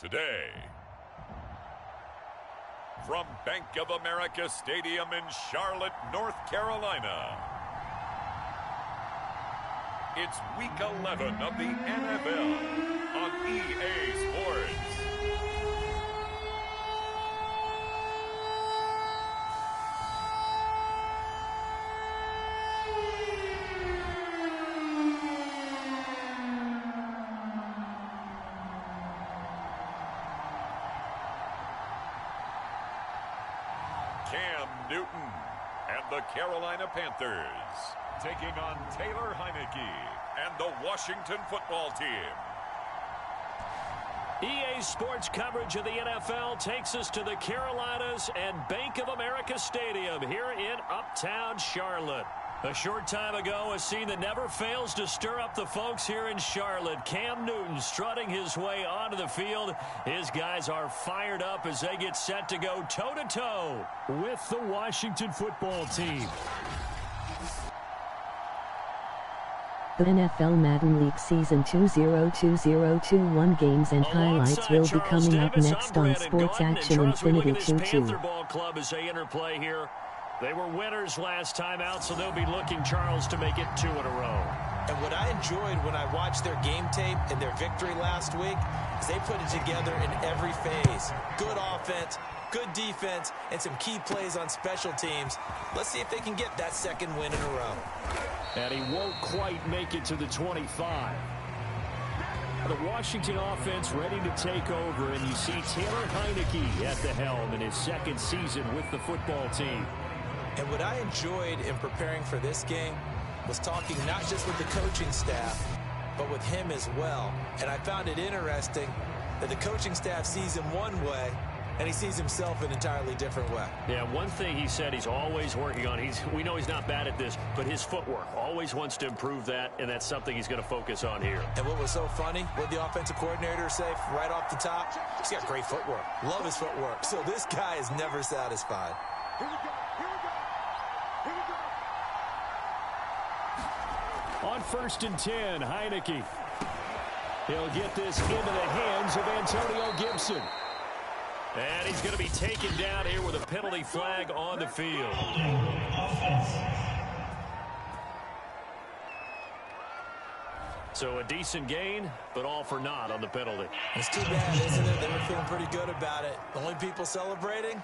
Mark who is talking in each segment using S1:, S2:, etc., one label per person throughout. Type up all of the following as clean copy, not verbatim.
S1: today. From Bank of America Stadium in Charlotte, North Carolina, it's Week 11 of the NFL on EA Sports. Cam Newton and the Carolina Panthers taking on Taylor Heineke and the Washington Football Team.
S2: EA Sports coverage of the NFL takes us to the Carolinas and Bank of America Stadium here in Uptown Charlotte. A short time ago, a scene that never fails to stir up the folks here in Charlotte. Cam Newton strutting his way onto the field. His guys are fired up as they get set to go toe-to-toe with the Washington Football Team.
S3: The NFL Madden League Season 2020-21 games and highlights will be coming up next on Sports Action Infinity 22.
S2: Panther Ball Club as they interplay here. They were winners last time out, so they'll be looking, Charles, to make it 2 in a row.
S4: And what I enjoyed when I watched their game tape and their victory last week is they put it together in every phase. Good offense, good defense, and some key plays on special teams. Let's see if they can get that second win in a row.
S2: And he won't quite make it to the 25. The Washington offense ready to take over, and you see Taylor Heineke at the helm in his second season with the football team.
S4: And what I enjoyed in preparing for this game was talking not just with the coaching staff, but with him as well. And I found it interesting that the coaching staff sees him one way, and he sees himself an entirely different way.
S2: Yeah, one thing he said he's always working on, we know he's not bad at this, but his footwork, always wants to improve that, and that's something he's going to focus on here.
S4: And what was so funny, what the offensive coordinator say right off the top, he's got great footwork. Love his footwork. So this guy is never satisfied.
S5: Here we go.
S2: On 1st and 10, Heineke. He'll get this into the hands of Antonio Gibson. And he's going to be taken down here with a penalty flag on the field. So a decent gain, but all for naught on the penalty.
S4: It's too bad, isn't it? They were feeling pretty good about it. The only people celebrating,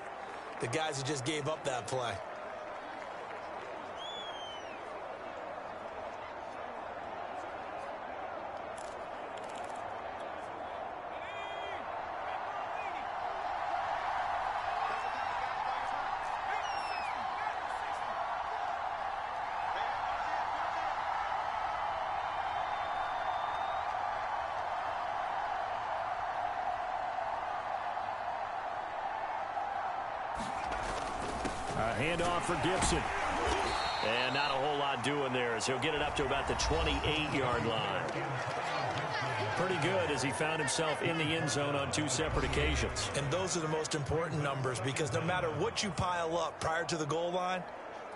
S4: the guys who just gave up that play.
S2: Handoff for Gibson. And not a whole lot doing there as he'll get it up to about the 28-yard line. Pretty good as he found himself in the end zone on 2 separate occasions.
S4: And those are the most important numbers because no matter what you pile up prior to the goal line,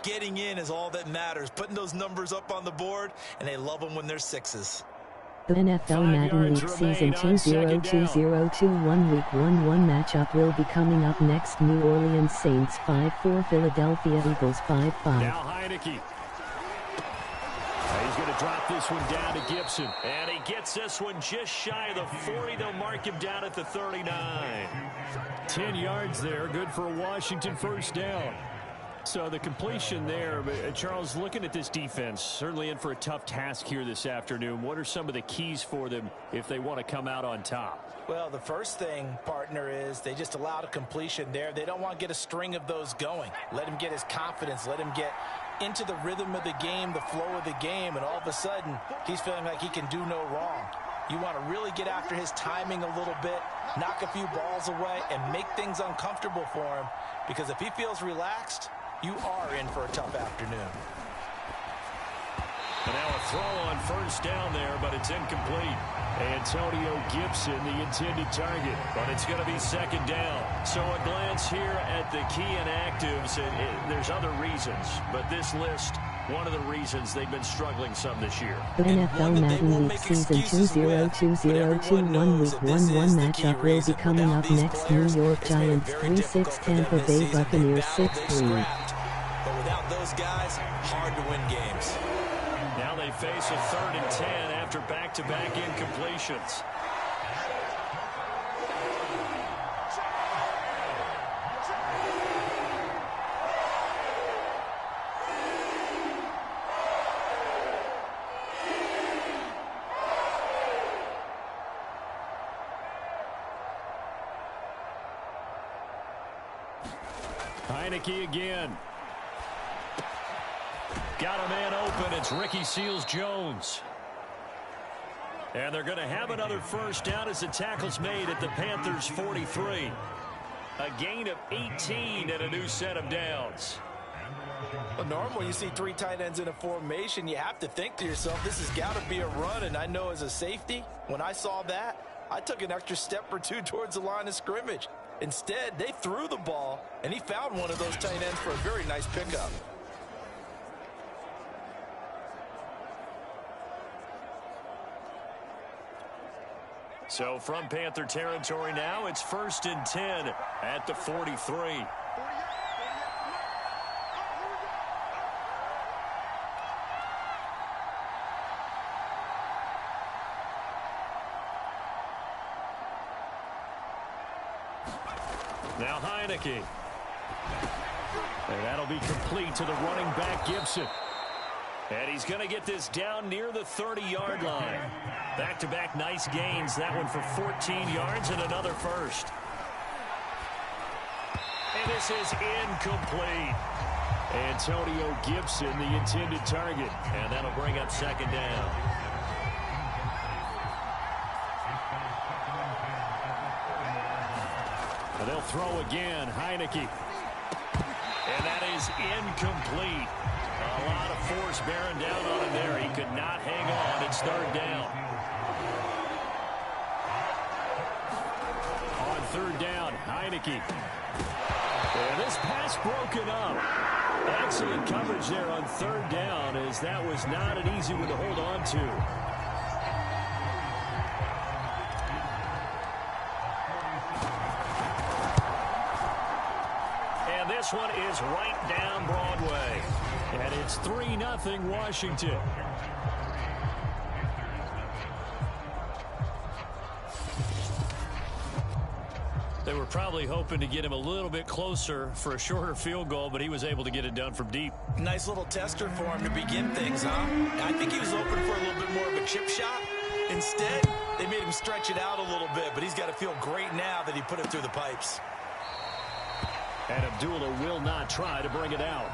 S4: getting in is all that matters. Putting those numbers up on the board, and they love them when they're sixes.
S3: The NFL Madden League Season 2020-21 Week 1 matchup will be coming up next. New Orleans Saints 5-4, Philadelphia Eagles 5-5.
S2: Now Heineke. He's going to drop this one down to Gibson. And he gets this one just shy of the 40. They'll mark him down at the 39. 10 yards there. Good for a Washington first down. So the completion there, Charles, looking at this defense, certainly in for a tough task here this afternoon. What are some of the keys for them if they want to come out on top?
S4: Well, the first thing, partner, is they just allowed a completion there. They don't want to get a string of those going. Let him get his confidence. Let him get into the rhythm of the game, the flow of the game, and all of a sudden, he's feeling like he can do no wrong. You want to really get after his timing a little bit, knock a few balls away, and make things uncomfortable for him, because if he feels relaxed, you are in for a tough afternoon.
S2: And now a throw on first down there, but it's incomplete. Antonio Gibson, the intended target, but it's going to be second down. So a glance here at the key inactives. There's other reasons, but this list one of the reasons they've been struggling some this year.
S3: The NFL Madden League Season 202021 Week 1-1 matchup will be coming up next. New York Giants 3-6, Tampa Bay Buccaneers 6-3.
S4: But without those guys, hard to win games.
S2: Now they face a 3rd and 10 after back-to-back incompletions. Heineke again. Got a man open. It's Ricky Seals-Jones. And they're going to have another first down as the tackle's made at the Panthers' 43. A gain of 18 and a new set of downs.
S4: Well, normally when you see 3 tight ends in a formation, you have to think to yourself, this has got to be a run. And I know as a safety, when I saw that, I took an extra step or 2 towards the line of scrimmage. Instead, they threw the ball, and he found one of those tight ends for a very nice pickup.
S2: So from Panther territory now, it's 1st and 10 at the 43. Now Heineke. And that'll be complete to the running back Gibson. And he's going to get this down near the 30-yard line. Back-to-back nice gains. That one for 14 yards and another first. And this is incomplete. Antonio Gibson, the intended target. And that'll bring up 2nd down. And they'll throw again. Heineke. And that is incomplete. A lot of force bearing down on him there. He could not hang on. It's 3rd down. On 3rd down, Heineke. And this pass broken up. Excellent coverage there on 3rd down, as that was not an easy one to hold on to. This one is right down Broadway. And it's 3-0 Washington. They were probably hoping to get him a little bit closer for a shorter field goal, but he was able to get it done from deep.
S4: Nice little tester for him to begin things, huh? I think he was open for a little bit more of a chip shot. Instead, they made him stretch it out a little bit, but he's got to feel great now that he put it through the pipes.
S2: And Abdullah will not try to bring it out.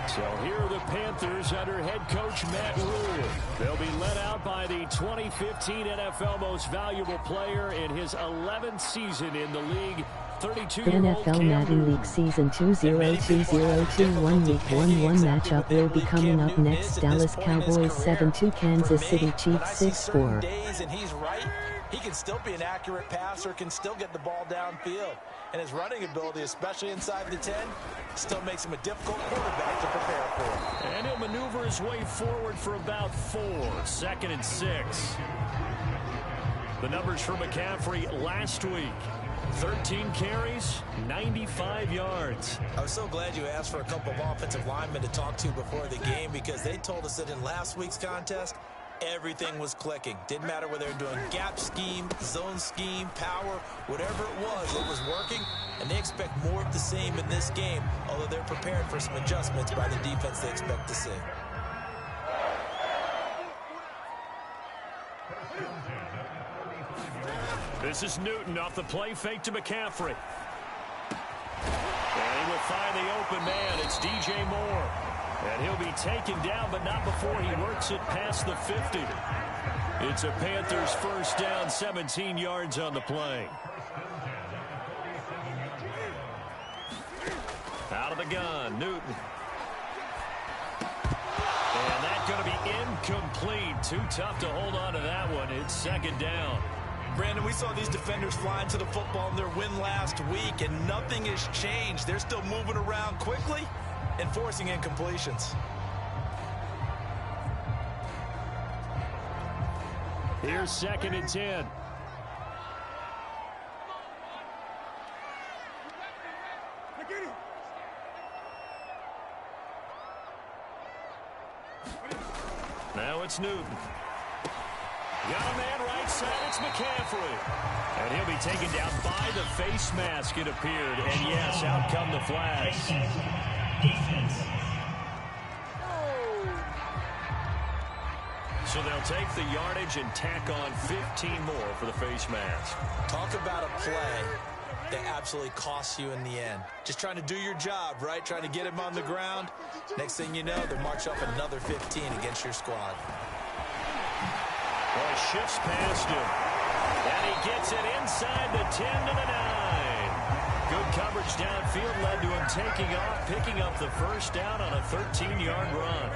S2: So here are the Panthers under head coach Matt Rule. They'll be led out by the 2015 NFL Most Valuable Player in his 11th season in the league, 32-year-old
S3: NFL Madden League Season 202021 Week 1-1 matchup will be coming up next. Dallas Cowboys 7-2, Kansas City Chiefs 6-4.
S4: And he's right. He can still be an accurate passer, can still get the ball downfield. And his running ability, especially inside the 10, still makes him a difficult quarterback to prepare for.
S2: And he'll maneuver his way forward for about 4. 2nd and 6. The numbers for McCaffrey last week. 13 carries, 95 yards.
S4: I was so glad you asked for a couple of offensive linemen to talk to before the game, because they told us that in last week's contest, everything was clicking. Didn't matter whether they were doing gap scheme, zone scheme, power, whatever it was working. And they expect more of the same in this game, although they're prepared for some adjustments by the defense they expect to see.
S2: This is Newton off the play fake to McCaffrey. And he will find the open man. It's DJ Moore. And he'll be taken down, but not before he works it past the 50. It's a Panthers first down, 17 yards on the play. Out of the gun, Newton. And that's going to be incomplete. Too tough to hold on to that one. It's 2nd down.
S4: Brandon, we saw these defenders flying to the football in their win last week, and nothing has changed. They're still moving around quickly and forcing incompletions.
S2: Here's 2nd and 10. Now it's Newton. Got a man right side. It's McCaffrey. And he'll be taken down by the face mask, it appeared. And yes, out come the flags. So they'll take the yardage and tack on 15 more for the face mask.
S4: Talk about a play that absolutely costs you in the end. Just trying to do your job, right? Trying to get him on the ground. Next thing you know, they march off another 15 against your squad.
S2: Well, he shifts past him. And he gets it inside the 10 to the 9. Good coverage downfield led to him taking off, picking up the first down on a 13-yard run.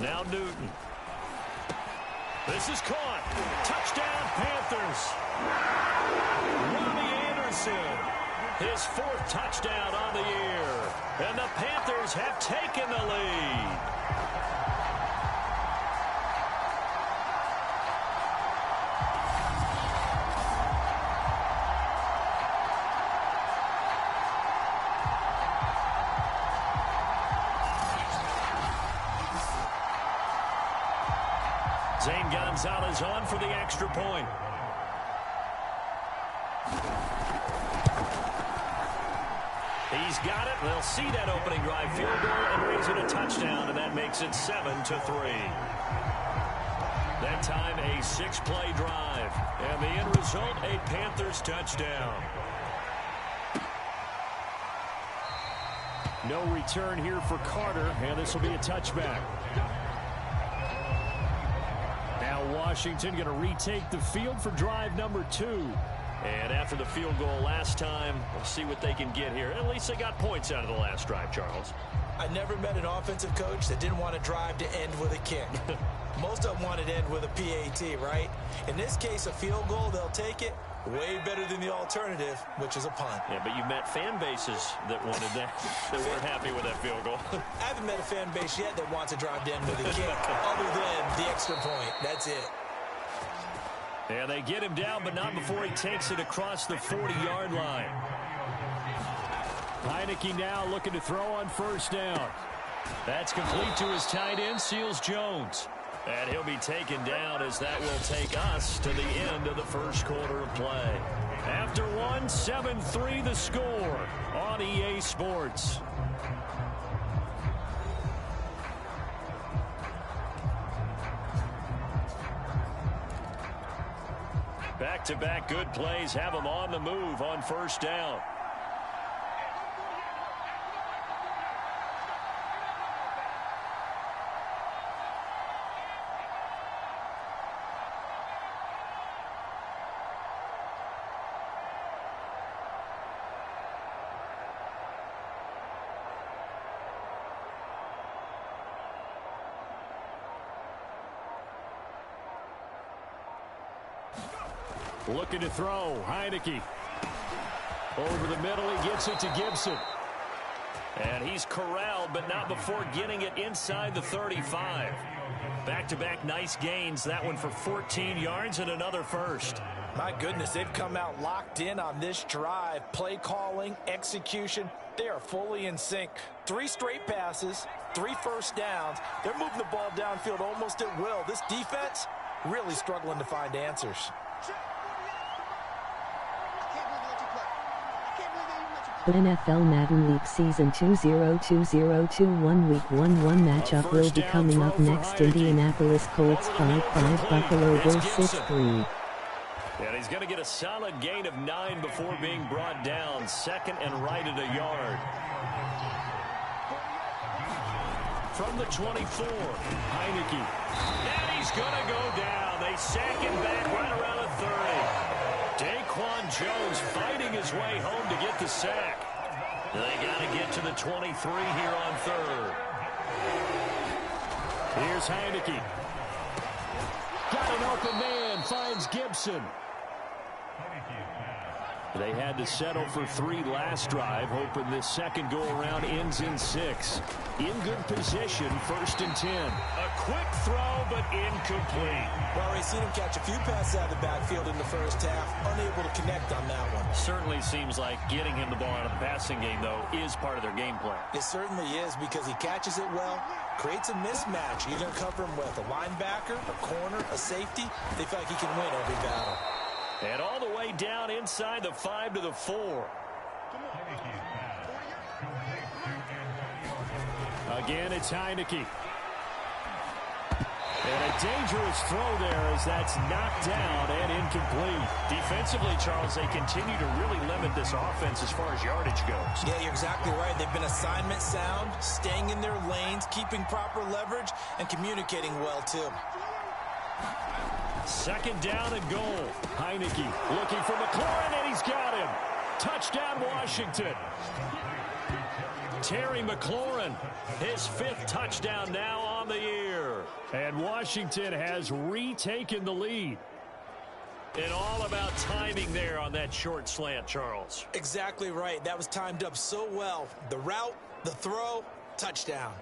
S2: Now Newton. This is caught. Touchdown, Panthers. Robbie Anderson, his 4th touchdown on the year. And the Panthers have taken the lead. Zane Gonzalez on for the extra point. He's got it. They'll see that opening drive field goal and raise it a touchdown, and that makes it 7-3. That time a 6-play drive, and the end result a Panthers touchdown. No return here for Carter, and this will be a touchback. Now Washington going to retake the field for drive number 2. And after the field goal last time, we'll see what they can get here. At least they got points out of the last drive, Charles.
S4: I never met an offensive coach that didn't want to drive to end with a kick. Most of them wanted to end with a PAT, right? In this case, a field goal, they'll take it. Way better than the alternative, which is a punt.
S2: Yeah, but you met fan bases that wanted that, that weren't happy with that field goal.
S4: I haven't met a fan base yet that wants to drive to end with a kick, other than the extra point. That's it.
S2: Yeah, they get him down, but not before he takes it across the 40-yard line. Heineke now looking to throw on first down. That's complete to his tight end, Seals Jones. And he'll be taken down as that will take us to the end of the first quarter of play. After one, 7-3 the score on EA Sports. Back-to-back good plays have them on the move on first down. Looking to throw, Heineke. Over the middle, he gets it to Gibson. And he's corralled, but not before getting it inside the 35. Back-to-back nice gains, that one for 14 yards and another first.
S4: My goodness, they've come out locked in on this drive. Play calling, execution, they are fully in sync. 3 straight passes, 3 first downs. They're moving the ball downfield almost at will. This defense really struggling to find answers.
S3: NFL Madden League Season 2020-21 Week 1-1 matchup will be coming up next. Indianapolis Colts 5-5, Buffalo Bills 6-3.
S2: And he's going to get a solid gain of 9 before being brought down. Second and right at a yard. From the 24, Heineke. And he's going to go down. They sack him back right around the 30. Daquan Jones fighting his way home to get the sack. They got to get to the 23 here on third. Here's Heineke. Got an open man, finds Gibson. They had to settle for 3 last drive, hoping this second go-around ends in 6. In good position, 1st and 10. A quick throw, but incomplete.
S4: Well, we've seen him catch a few passes out of the backfield in the first half, unable to connect on that one.
S2: Certainly seems like getting him the ball out of the passing game, though, is part of their game plan.
S4: It certainly is, because he catches it well, creates a mismatch. You're going to cover him with a linebacker, a corner, a safety. They feel like he can win every battle.
S2: And all the way down inside the 5 to the 4. Again, it's Heineke. And a dangerous throw there as that's knocked down and incomplete. Defensively, Charles, they continue to really limit this offense as far as yardage goes.
S4: Yeah, you're exactly right. They've been assignment sound, staying in their lanes, keeping proper leverage, and communicating well, too.
S2: 2nd down and goal. Heineke looking for McLaurin, and he's got him. Touchdown, Washington. Terry McLaurin, his 5th touchdown now on the year. And Washington has retaken the lead. And all about timing there on that short slant, Charles.
S4: Exactly right. That was timed up so well. The route, the throw, touchdown.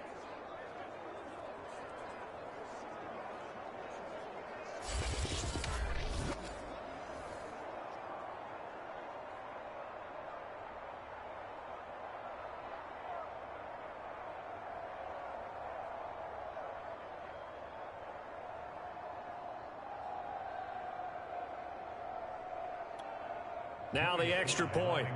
S2: Now the extra point.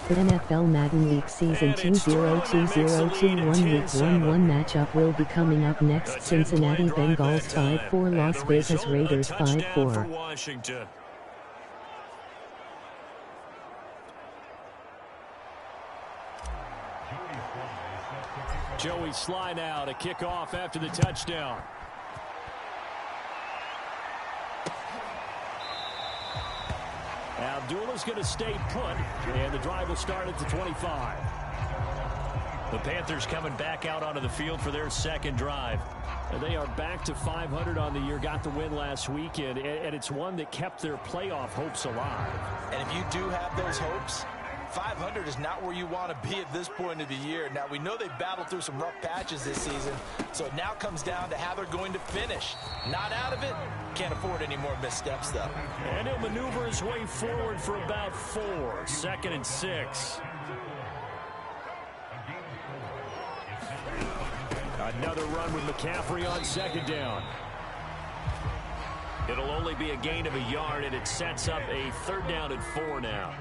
S3: The NFL Madden League Season 2020-21 Week 1-1 matchup will be coming up next. Cincinnati Bengals 5-4, Las Vegas Raiders 5-4.
S2: Washington. Joey Sly now to kick off after the touchdown. Abdullah's going to stay put, and the drive will start at the 25. The Panthers coming back out onto the field for their 2nd drive. They are back to 500 on the year, got the win last weekend, and it's one that kept their playoff hopes alive.
S4: And if you do have those hopes, 500 is not where you want to be at this point of the year. Now, we know they've battled through some rough patches this season, so it now comes down to how they're going to finish. Not out of it, can't afford any more missteps, though.
S2: And he'll maneuver his way forward for about 4. 2nd and 6. Another run with McCaffrey on 2nd down. It'll only be a gain of a yard, and it sets up a 3rd down and 4 now.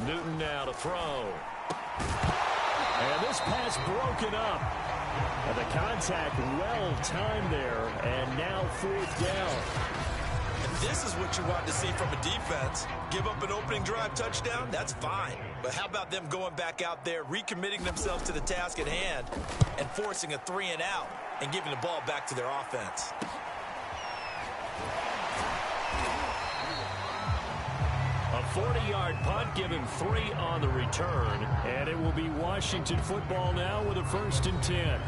S2: Newton now to throw. And this pass broken up. And the contact well timed there, and now 4th down.
S4: And this is what you want to see from a defense. Give up an opening drive touchdown, that's fine. But how about them going back out there, recommitting themselves to the task at hand, and forcing a 3-and-out and giving the ball back to their offense?
S2: A 40-yard punt, give him 3 on the return, and it will be Washington football now with a 1st and 10.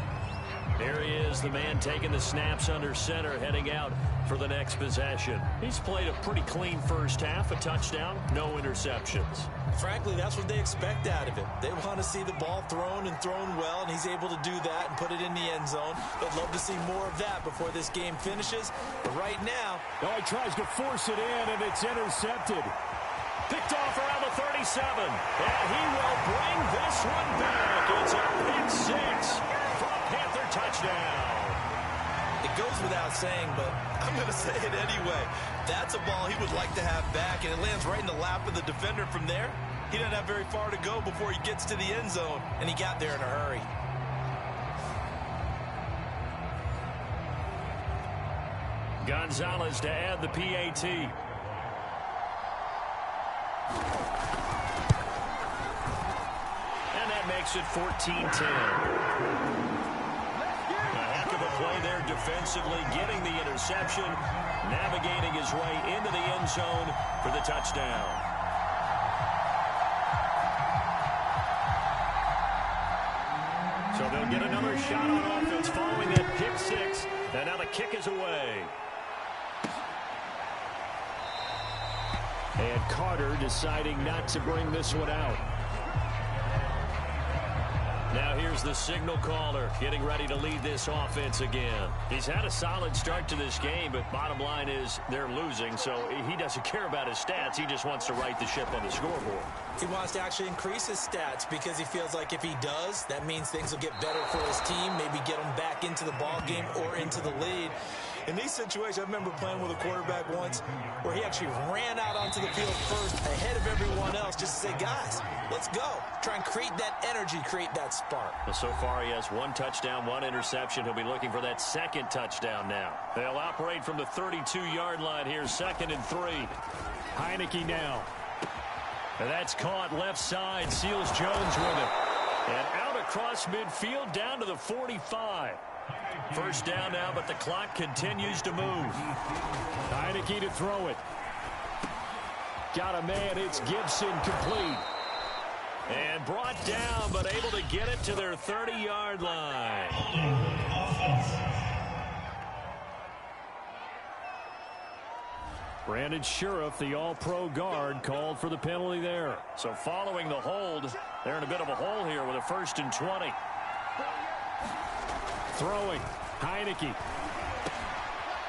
S2: There he is, the man taking the snaps under center, heading out for the next possession. He's played a pretty clean first half, a touchdown, no interceptions.
S4: Frankly, that's what they expect out of him. They want to see the ball thrown and thrown well, and he's able to do that and put it in the end zone. They'd love to see more of that before this game finishes. But right now...
S2: Oh, he tries to force it in, and it's intercepted. Picked off around the 37, and he will bring this one back. It's a pick 6 for a Panther touchdown.
S4: It goes without saying, but I'm going to say it anyway. That's a ball he would like to have back, and it lands right in the lap of the defender from there. He doesn't have very far to go before he gets to the end zone, and he got there in a hurry.
S2: Gonzalez to add the PAT. And that makes it 14-10. play there defensively, getting the interception, navigating his way into the end zone for the touchdown. So they'll get another shot on offense following that pick six, and now the kick is away. And Carter deciding not to bring this one out. Now here's the signal caller getting ready to lead this offense again. He's had a solid start to this game, but bottom line is they're losing, so he doesn't care about his stats. He just wants to right the ship on the scoreboard.
S4: He wants to actually increase his stats because he feels like if he does, that means things will get better for his team, maybe get him back into the ball game or into the lead. In these situations, I remember playing with a quarterback once where he actually ran out onto the field first ahead of everyone else just to say, guys, let's go. Try and create that energy, create that spark.
S2: Well, so far he has 1 touchdown, 1 interception. He'll be looking for that second touchdown now. They'll operate from the 32-yard line here, 2nd and 3. Heineke now. And that's caught left side. Seals Jones with it. And out across midfield down to the 45. First down now, but the clock continues to move. Heineke to throw it. Got a man. It's Gibson, complete. And brought down, but able to get it to their 30-yard line. Brandon Sheriff, the all-pro guard, called for the penalty there. So following the hold, they're in a bit of a hole here with a 1st and 20. Throwing. Heineke.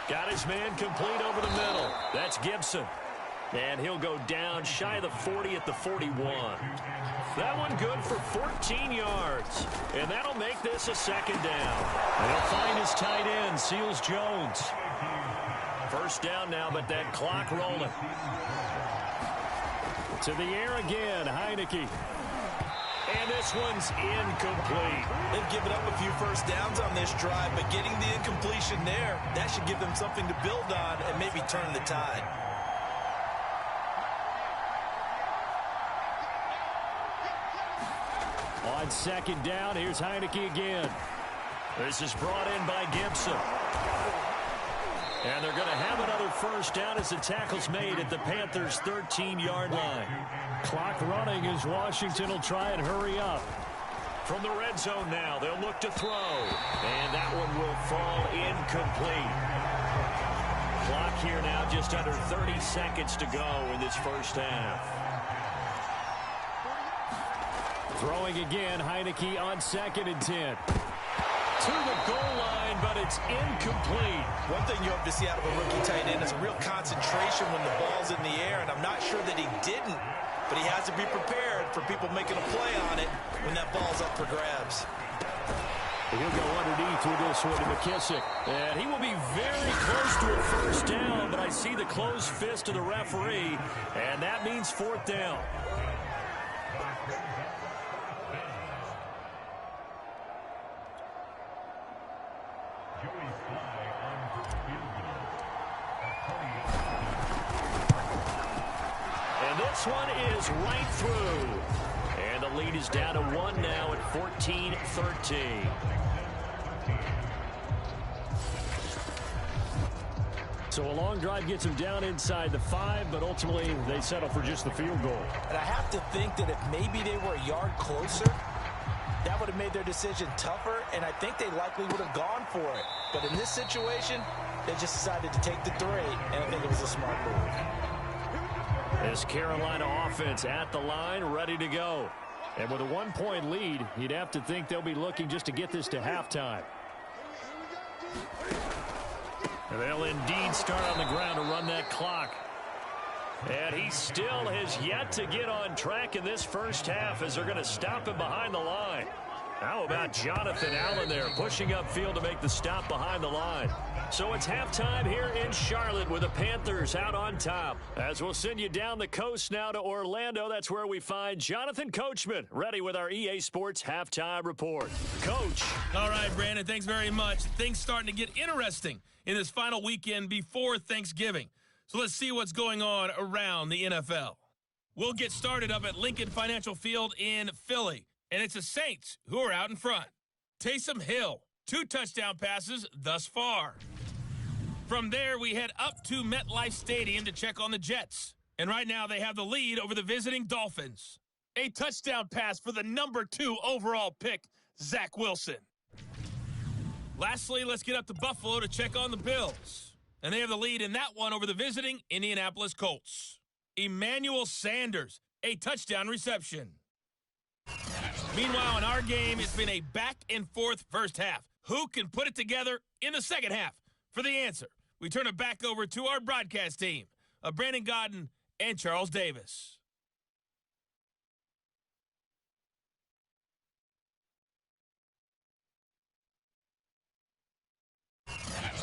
S2: Got his man complete over the middle. That's Gibson. And he'll go down shy of the 40 at the 41. That one good for 14 yards. And that'll make this a 2nd down. And he'll find his tight end, Seals Jones. First down now, but that clock rolling. To the air again, Heineke. And this one's incomplete.
S4: They've given up a few first downs on this drive, but getting the incompletion there, that should give them something to build on and maybe turn the tide.
S2: On 2nd down, here's Heineke again. This is brought in by Gibson. And they're going to have another first down as the tackle's made at the Panthers' 13-yard line. Clock running as Washington will try and hurry up. From the red zone now, they'll look to throw. And that one will fall incomplete. Clock here now just under 30 seconds to go in this first half. Throwing again, Heineke on 2nd and 10. To the goal line, but it's incomplete.
S4: One thing you hope to see out of a rookie tight end is a real concentration when the ball's in the air, and I'm not sure that he didn't, but he has to be prepared for people making a play on it when that ball's up for grabs.
S2: He'll go underneath with this one to McKissick. And he will be very close to a first down, but I see the closed fist of the referee, and that means 4th down. This one is right through. And the lead is down to 1 now at 14-13. So a long drive gets them down inside the 5, but ultimately they settle for just the field goal.
S4: And I have to think that if maybe they were a yard closer, that would have made their decision tougher, and I think they likely would have gone for it. But in this situation, they just decided to take the 3, and I think it was a smart move.
S2: This Carolina offense at the line, ready to go. And with a 1-point lead, you'd have to think they'll be looking just to get this to halftime. And they'll indeed start on the ground to run that clock. And he still has yet to get on track in this first half as they're going to stop him behind the line. How about Jonathan Allen there pushing upfield to make the stop behind the line? So it's halftime here in Charlotte with the Panthers out on top. As we'll send you down the coast now to Orlando, that's where we find Jonathan Coachman ready with our EA Sports Halftime Report. Coach.
S5: All right, Brandon, thanks very much. Things starting to get interesting in this final weekend before Thanksgiving. So let's see what's going on around the NFL. We'll get started up at Lincoln Financial Field in Philly. And it's the Saints who are out in front. Taysom Hill 2 touchdown passes thus far. From there, we head up to MetLife Stadium to check on the Jets. And right now, they have the lead over the visiting Dolphins. A touchdown pass for the number 2 overall pick, Zach Wilson. Lastly, let's get up to Buffalo to check on the Bills. And they have the lead in that one over the visiting Indianapolis Colts. Emmanuel Sanders, a touchdown reception. Meanwhile, in our game, it's been a back-and-forth first half. Who can put it together in the second half? For the answer, we turn it back over to our broadcast team of Brandon Godden and Charles Davis.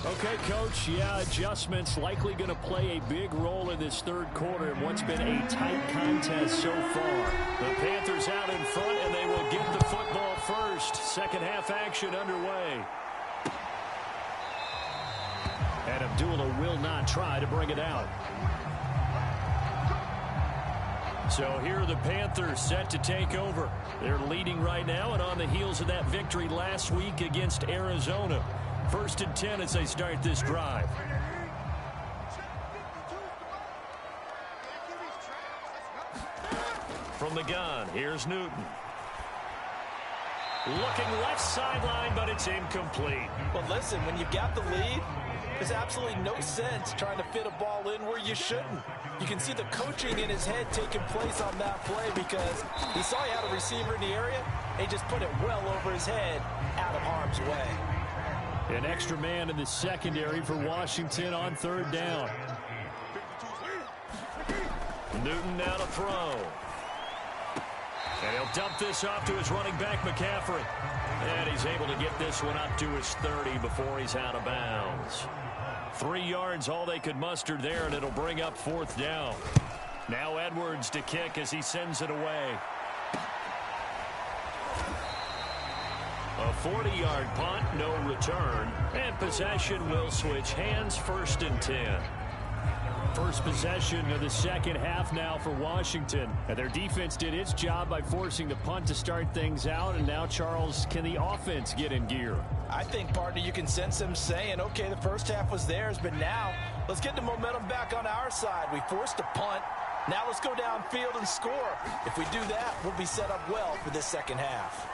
S2: Okay, Coach, adjustments likely going to play a big role in this third quarter in what's been a tight contest so far. The Panthers out in front, and they will get the football first. Second half action underway. And Abdullah will not try to bring it out. So here are the Panthers set to take over. They're leading right now and on the heels of that victory last week against Arizona. 1st and 10 as they start this drive. From the gun, here's Newton. Looking left sideline, but it's incomplete.
S4: Well, listen, when you've got the lead, there's absolutely no sense trying to fit a ball in where you shouldn't. You can see the coaching in his head taking place on that play because he saw he had a receiver in the area. He just put it well over his head, out of harm's way.
S2: An extra man in the secondary for Washington on 3rd down. Newton now to throw. And he'll dump this off to his running back, McCaffrey. And he's able to get this one up to his 30 before he's out of bounds. 3 yards, all they could muster there, and it'll bring up 4th down. Now Edwards to kick as he sends it away. A 40-yard punt, no return, and possession will switch hands. 1st and 10. First possession of the second half now for Washington. And their defense did its job by forcing the punt to start things out. And now, Charles, can the offense get in gear?
S4: I think, partner, you can sense them saying, okay, the first half was theirs, but now let's get the momentum back on our side. We forced a punt. Now let's go downfield and score. If we do that, we'll be set up well for this second half.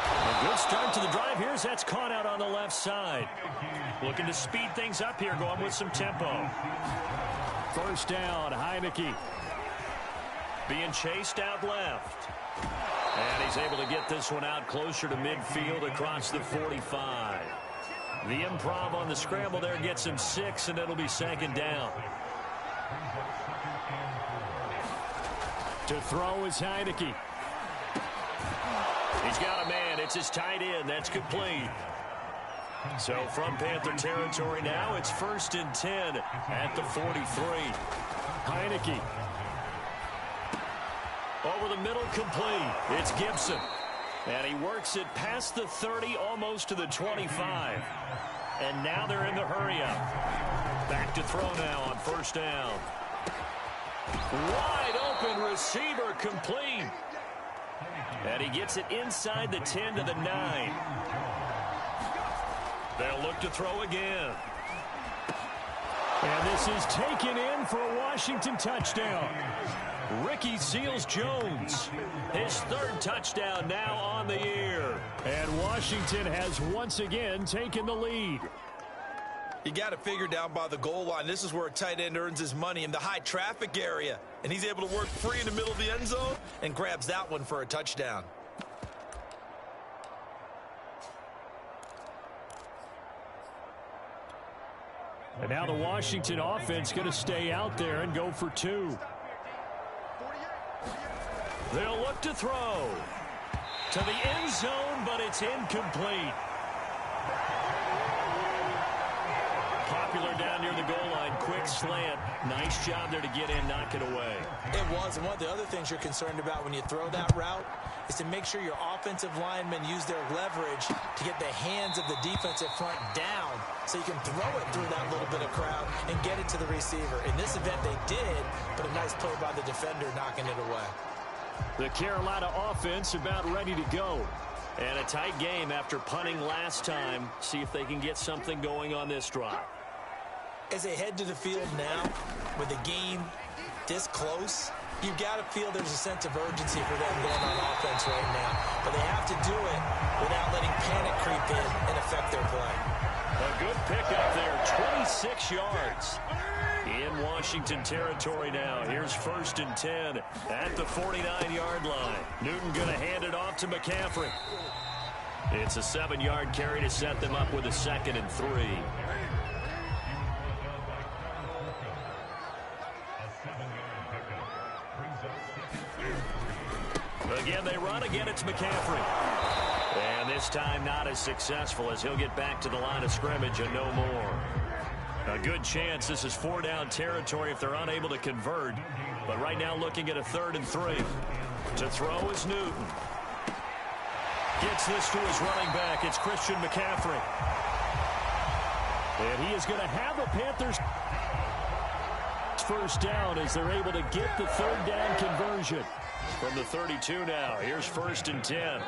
S2: A good start to the drive. Here's that's caught out on the left side. Looking to speed things up here, going with some tempo. 1st down, Heineke. Being chased out left. And he's able to get this one out closer to midfield across the 45. The improv on the scramble there gets him 6, and it'll be 2nd down. To throw is Heineke. He's got a man. It's his tight end. That's complete. So from Panther territory now, it's 1st and 10 at the 43. Heineke. Over the middle, complete. It's Gibson. And he works it past the 30, almost to the 25. And now they're in the hurry-up. Back to throw now on 1st down. Wide open receiver, complete. And he gets it inside the 10 to the 9. They'll look to throw again. And this is taken in for a Washington touchdown. Ricky Seals-Jones, his 3rd touchdown now on the year. And Washington has once again taken the lead.
S4: You got to figure down by the goal line. This is where a tight end earns his money, in the high traffic area. And he's able to work free in the middle of the end zone and grabs that one for a touchdown.
S2: And now the Washington offense going to stay out there and go for 2. They'll look to throw to the end zone, but it's incomplete. Popular down near the goal line. Quick slant. Nice job there to get in, knock it away.
S4: It was, and one of the other things you're concerned about when you throw that route is to make sure your offensive linemen use their leverage to get the hands of the defensive front down so you can throw it through that little bit of crowd and get it to the receiver. In this event, they did, but a nice play by the defender knocking it away.
S2: The Carolina offense about ready to go. And a tight game after punting last time. See if they can get something going on this drive.
S4: As they head to the field now, with the game this close, you've got to feel there's a sense of urgency for them going on offense right now. But they have to do it without letting panic creep in and affect their play.
S2: A good pickup there, 26 yards. In Washington territory now. Here's 1st and 10 at the 49-yard line. Newton going to hand it off to McCaffrey. It's a 7-yard carry to set them up with a 2nd and 3. Again, they run. Again, it's McCaffrey. And this time not as successful as he'll get back to the line of scrimmage and no more. A good chance this is 4-down territory if they're unable to convert. But right now looking at a 3rd and 3. To throw is Newton. Gets this to his running back. It's Christian McCaffrey. And he is going to have a Panthers first down as they're able to get the 3rd down conversion. From the 32 now. Here's 1st and 10.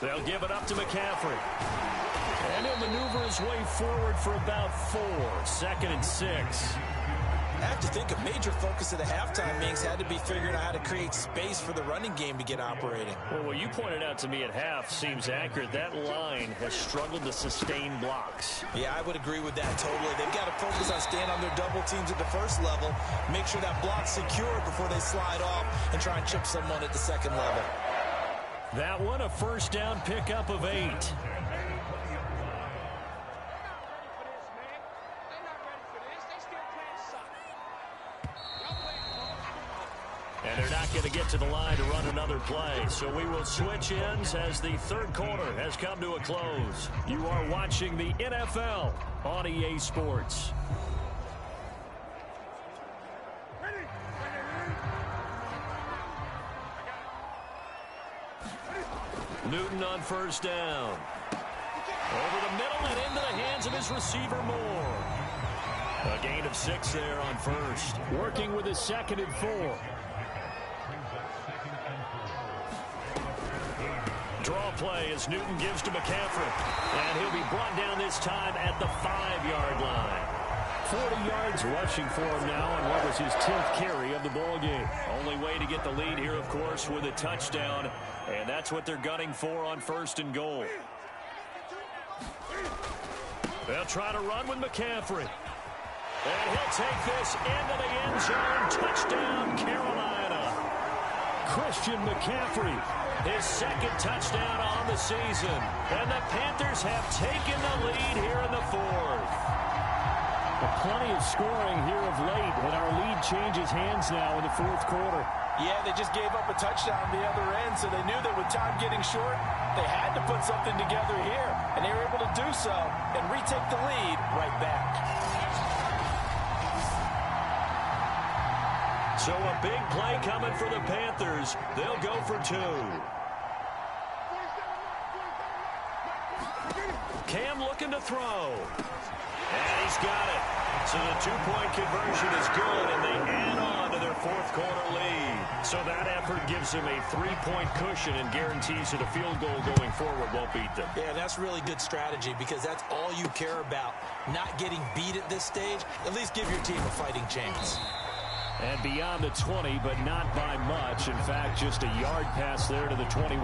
S2: They'll give it up to McCaffrey. And he'll maneuver his way forward for about 4. 2nd and 6.
S4: I have to think a major focus of the halftime meetings had to be figuring out how to create space for the running game to get operating.
S2: Well, what you pointed out to me at half seems accurate. That line has struggled to sustain blocks.
S4: Yeah, I would agree with that totally. They've got to focus on staying on their double teams at the first level, make sure that block's secure before they slide off and try and chip someone at the 2nd level.
S2: That one, a 1st down pickup of 8. And they're not going to get to the line to run another play. So we will switch ends as the 3rd quarter has come to a close. You are watching the NFL on EA Sports. Newton on 1st down. Over the middle and into the hands of his receiver Moore. A gain of 6 there on 1st. Working with his 2nd and 4. Draw play as Newton gives to McCaffrey. And he'll be brought down this time at the 5-yard line. 40 yards rushing for him now on what was his 10th carry of the ball game. Only way to get the lead here, of course, with a touchdown. And that's what they're gunning for on 1st and goal. They'll try to run with McCaffrey. And he'll take this into the end zone. Touchdown, Carolina. Christian McCaffrey, his 2nd touchdown on the season. And the Panthers have taken the lead here in the 4th. Plenty of scoring here of late, and our lead changes hands now in the 4th quarter.
S4: Yeah, they just gave up a touchdown on the other end, so they knew that with time getting short, they had to put something together here, and they were able to do so and retake the lead right back.
S2: So a big play coming for the Panthers. They'll go for 2. Cam looking to throw. And he's got it. So the 2-point conversion is good, and they add on to their 4th quarter lead. So that effort gives them a 3-point cushion and guarantees that a field goal going forward won't beat them.
S4: Yeah, that's really good strategy because that's all you care about. Not getting beat at this stage. At least give your team a fighting chance.
S2: And beyond the 20, but not by much. In fact, just a yard pass there to the 21.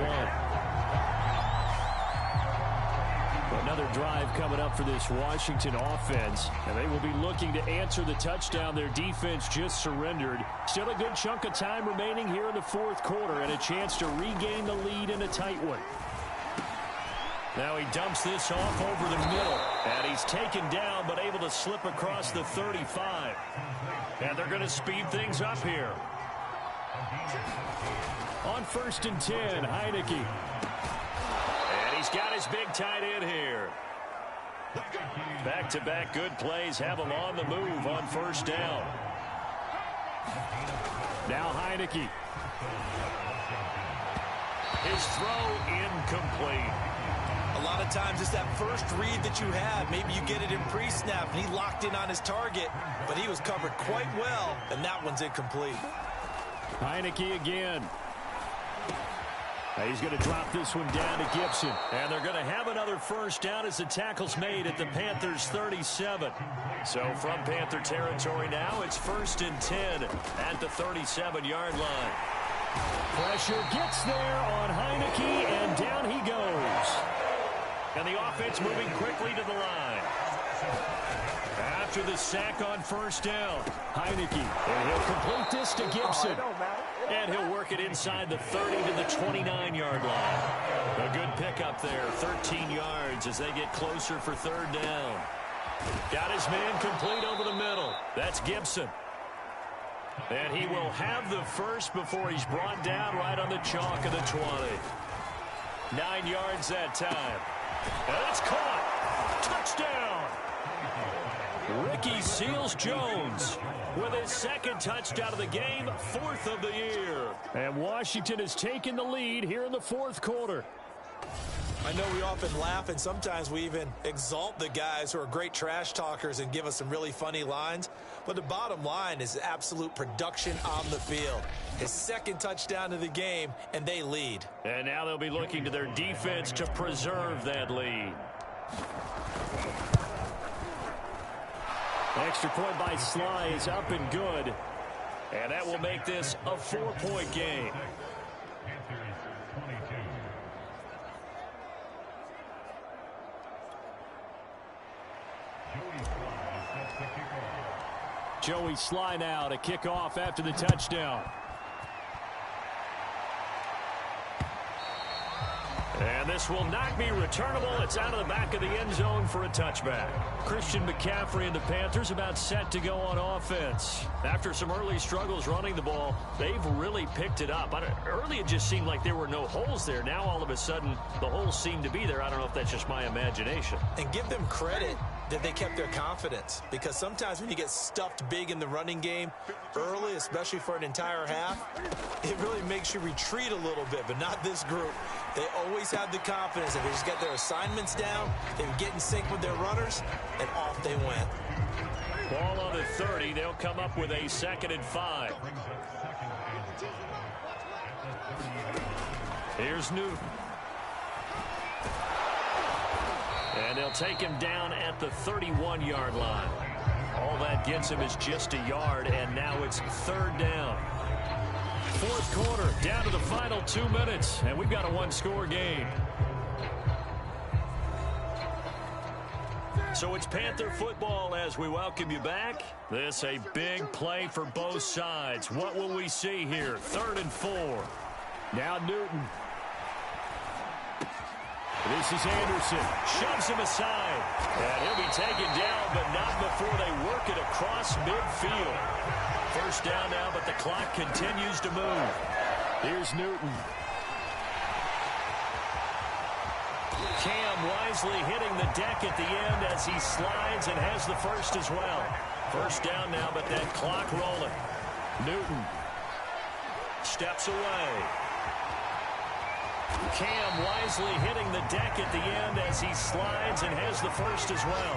S2: Another drive coming up for this Washington offense. And they will be looking to answer the touchdown their defense just surrendered. Still a good chunk of time remaining here in the 4th quarter and a chance to regain the lead in a tight one. Now he dumps this off over the middle. And he's taken down but able to slip across the 35. And they're going to speed things up here. On 1st and 10, Heineke. And he's got his big tight end here. Back-to-back good plays have him on the move on 1st down. Now Heineke. His throw incomplete.
S4: A lot of times it's that first read that you have. Maybe you get it in pre-snap and he locked in on his target, but he was covered quite well, and that one's incomplete.
S2: Heineke again. He's going to drop this one down to Gibson. And they're going to have another first down as the tackle's made at the Panthers' 37. So from Panther territory now, it's 1st and 10 at the 37-yard line. Pressure gets there on Heineke, and down he goes. And the offense moving quickly to the line. After the sack on first down, Heineke, and he'll complete this to Gibson. And he'll work it inside the 30 to the 29-yard line. A good pickup there, 13 yards as they get closer for 3rd down. Got his man complete over the middle. That's Gibson. And he will have the first before he's brought down right on the chalk of the 20. 9 yards that time. And it's caught. Touchdown. Ricky Seals-Jones with his 2nd touchdown of the game, 4th of the year. And Washington has taken the lead here in the 4th quarter.
S4: I know we often laugh, and sometimes we even exalt the guys who are great trash talkers and give us some really funny lines. But the bottom line is absolute production on the field. His 2nd touchdown of the game, and they lead.
S2: And now they'll be looking to their defense to preserve that lead. Extra point by Sly is up and good. And that will make this a 4-point game. Joey Sly now to kick off after the touchdown. And this will not be returnable. It's out of the back of the end zone for a touchback. Christian McCaffrey and the Panthers about set to go on offense. After some early struggles running the ball, they've really picked it up. Early it just seemed like there were no holes there. Now all of a sudden the holes seem to be there. I don't know if that's just my imagination.
S4: And give them credit that they kept their confidence, because sometimes when you get stuffed big in the running game early, especially for an entire half, it really makes you retreat a little bit, but not this group. They always have the confidence that they just get their assignments down, they get in sync with their runners, and off they went.
S2: Ball on the 30, they'll come up with a 2nd and 5. Here's Newton. And they'll take him down at the 31-yard line. All that gets him is just a yard, and now it's 3rd down. 4th quarter, down to the final 2 minutes, and we've got a 1-score game. So it's Panther football as we welcome you back. This a big play for both sides. What will we see here? 3rd and 4. Now Newton. This is Anderson. Shoves him aside. And he'll be taken down, but not before they work it across midfield. 1st down now, but the clock continues to move. Here's Newton. Cam wisely hitting the deck at the end as he slides and has the first as well. 1st down now, but that clock rolling. Newton steps away. Cam wisely hitting the deck at the end as he slides and has the first as well.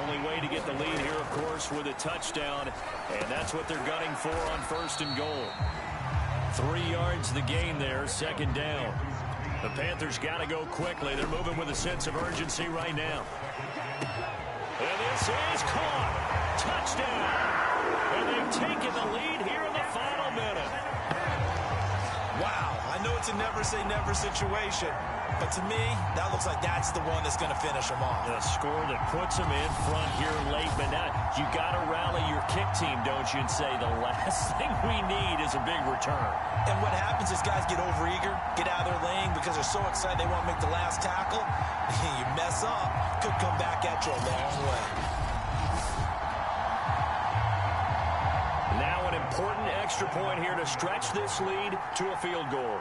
S2: Only way to get the lead here, of course, with a touchdown, and that's what they're gunning for on 1st and goal. 3 yards the gain there, 2nd down. The Panthers got to go quickly. They're moving with a sense of urgency right now. And this is caught. Touchdown. And they've taken the lead here in the final minute.
S4: Wow, I know it's a never-say-never situation, but to me, that looks like that's the one that's going to finish them off.
S2: The score that puts them in front here late, but now you got to rally your kick team, don't you, and say the last thing we need is a big return.
S4: And what happens is guys get overeager, get out of their lane because they're so excited they want to make the last tackle. You mess up, could come back at you a long way.
S2: Now an important extra point here to stretch this lead to a field goal.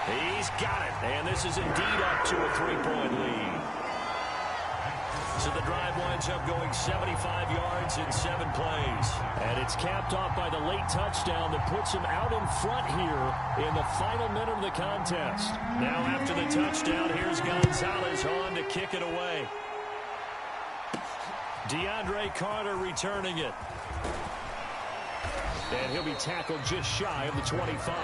S2: He's got it, and this is indeed up to a 3-point lead. So the drive winds up going 75 yards in 7 plays. And it's capped off by the late touchdown that puts him out in front here in the final minute of the contest. Now after the touchdown, here's Gonzalez on to kick it away. DeAndre Carter returning it. And he'll be tackled just shy of the 25.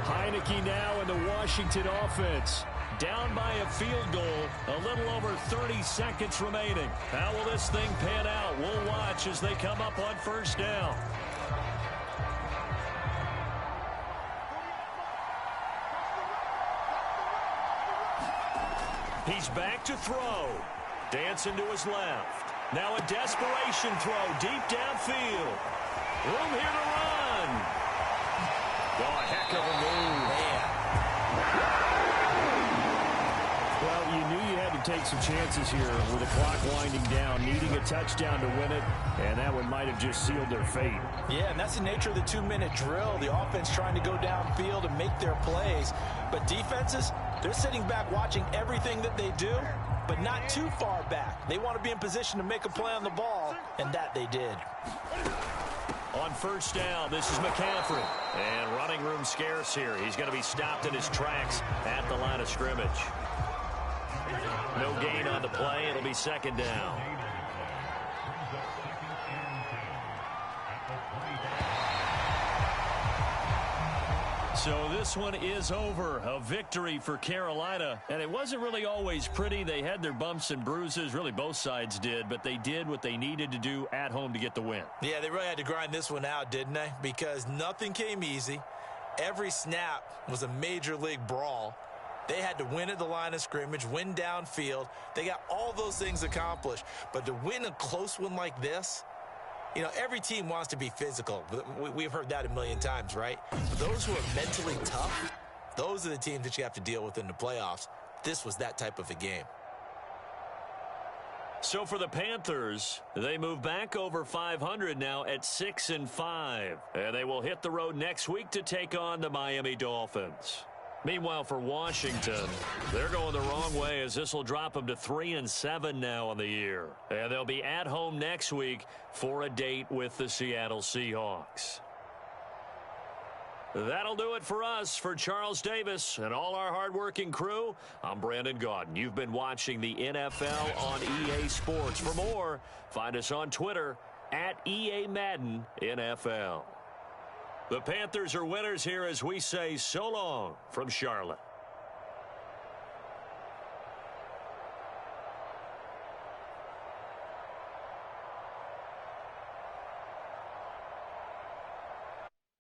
S2: Heineke now in the Washington offense. Down by a field goal, a little over 30 seconds remaining. How will this thing pan out? We'll watch as they come up on first down. He's back to throw. Dancing to his left. Now a desperation throw deep downfield. Room here to run. Oh, a heck of a move. Well, you knew you had to take some chances here with the clock winding down, needing a touchdown to win it, and that one might have just sealed their fate.
S4: Yeah, and that's the nature of the 2-minute drill. The offense trying to go downfield and make their plays. But defenses, they're sitting back watching everything that they do, but not too far back. They want to be in position to make a play on the ball, and that they did.
S2: On first down, this is McCaffrey. And running room scarce here. He's going to be stopped in his tracks at the line of scrimmage. No gain on the play. It'll be second down. So this one is over. A victory for Carolina. And it wasn't really always pretty. They had their bumps and bruises. Really, both sides did. But they did what they needed to do at home to get the win.
S4: Yeah, they really had to grind this one out, didn't they? Because nothing came easy. Every snap was a major league brawl. They had to win at the line of scrimmage, win downfield. They got all those things accomplished. But to win a close one like this, you know, every team wants to be physical. We've heard that a million times, right? But those who are mentally tough, those are the teams that you have to deal with in the playoffs. This was that type of a game.
S2: So for the Panthers, they move back over 500 now at 6-5. And they will hit the road next week to take on the Miami Dolphins. Meanwhile, for Washington, they're going the wrong way as this will drop them to 3-7 now on the year. And they'll be at home next week for a date with the Seattle Seahawks. That'll do it for us. For Charles Davis and all our hardworking crew, I'm Brandon Gaudin. You've been watching the NFL on EA Sports. For more, find us on Twitter at EA Madden NFL. The Panthers are winners here as we say so long from Charlotte.